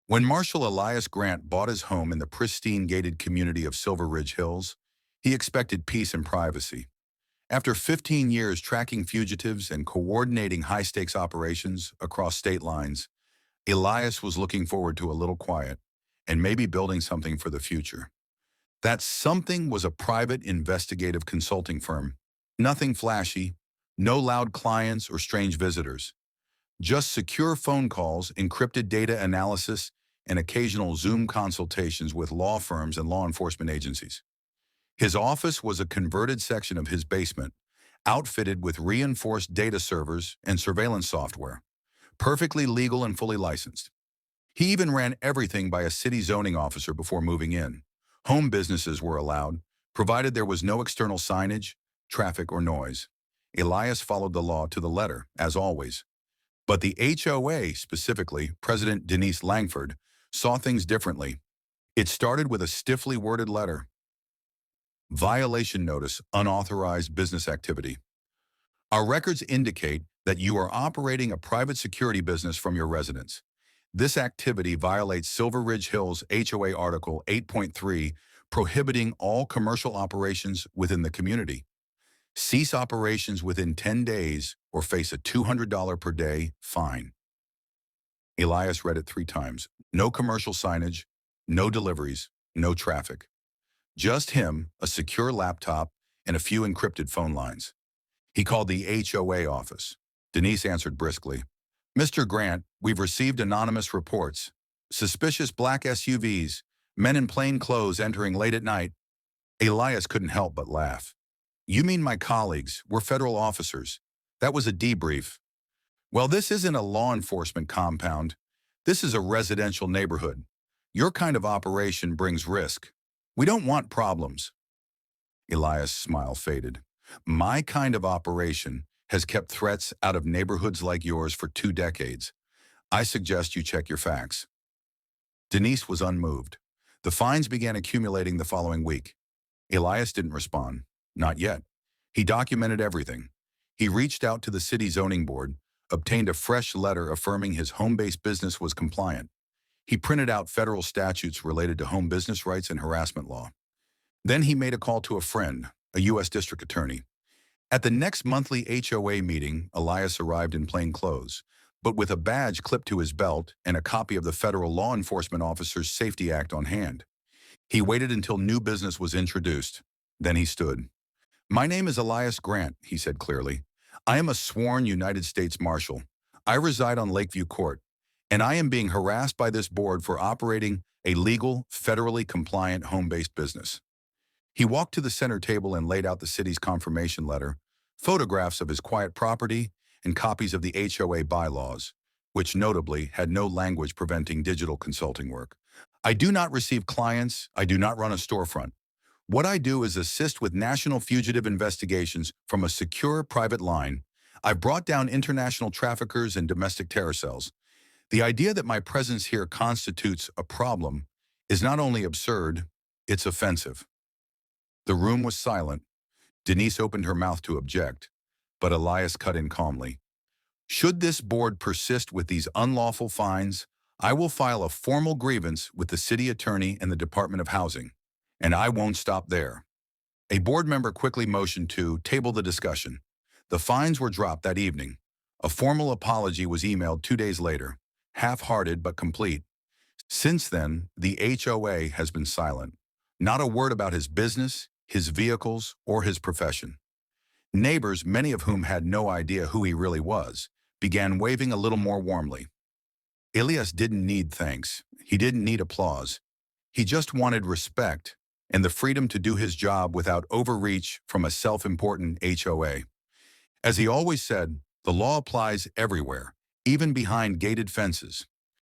When Marshal Elias Grant bought his home in the pristine gated community of Silver Ridge Hills, he expected peace and privacy. After 15 years tracking fugitives and coordinating high-stakes operations across state lines, Elias was looking forward to a little quiet and maybe building something for the future. That something was a private investigative consulting firm. Nothing flashy, no loud clients or strange visitors. Just secure phone calls, encrypted data analysis, and occasional Zoom consultations with law firms and law enforcement agencies. His office was a converted section of his basement, outfitted with reinforced data servers and surveillance software, perfectly legal and fully licensed. He even ran everything by a city zoning officer before moving in. Home businesses were allowed, provided there was no external signage, traffic, or noise. Elias followed the law to the letter, as always. But the HOA, specifically President Denise Langford, saw things differently. It started with a stiffly worded letter. Violation notice, unauthorized business activity. Our records indicate that you are operating a private security business from your residence. This activity violates Silver Ridge Hills HOA Article 8.3, prohibiting all commercial operations within the community. Cease operations within 10 days or face a $200 per day fine. Elias read it 3 times. No commercial signage, no deliveries, no traffic. Just him, a secure laptop, and a few encrypted phone lines. He called the HOA office. Denise answered briskly. Mr. Grant, we've received anonymous reports. Suspicious black SUVs, men in plain clothes entering late at night. Elias couldn't help but laugh. You mean my colleagues? We're federal officers. That was a debrief. Well, this isn't a law enforcement compound. This is a residential neighborhood. Your kind of operation brings risk. We don't want problems. Elias' smile faded. My kind of operation has kept threats out of neighborhoods like yours for 2 decades. I suggest you check your facts. Denise was unmoved. The fines began accumulating the following week. Elias didn't respond. Not yet. He documented everything. He reached out to the city zoning board, obtained a fresh letter affirming his home-based business was compliant. He printed out federal statutes related to home business rights and harassment law. Then he made a call to a friend, a U.S. district attorney. At the next monthly HOA meeting, Elias arrived in plain clothes, but with a badge clipped to his belt and a copy of the Federal Law Enforcement Officers Safety Act on hand. He waited until new business was introduced. Then he stood. My name is Elias Grant, he said clearly. I am a sworn United States Marshal. I reside on Lakeview Court, and I am being harassed by this board for operating a legal, federally compliant home-based business. He walked to the center table and laid out the city's confirmation letter, photographs of his quiet property, and copies of the HOA bylaws, which notably had no language preventing digital consulting work. I do not receive clients. I do not run a storefront. What I do is assist with national fugitive investigations from a secure private line. I've brought down international traffickers and domestic terror cells. The idea that my presence here constitutes a problem is not only absurd, it's offensive. The room was silent. Denise opened her mouth to object, but Elias cut in calmly. Should this board persist with these unlawful fines, I will file a formal grievance with the city attorney and the Department of Housing. And I won't stop there. A board member quickly motioned to table the discussion. The fines were dropped that evening. A formal apology was emailed 2 days later, half-hearted but complete. Since then, the HOA has been silent. Not a word about his business, his vehicles, or his profession. Neighbors, many of whom had no idea who he really was, began waving a little more warmly. Elias didn't need thanks. He didn't need applause. He just wanted respect and the freedom to do his job without overreach from a self-important HOA. As he always said, the law applies everywhere, even behind gated fences.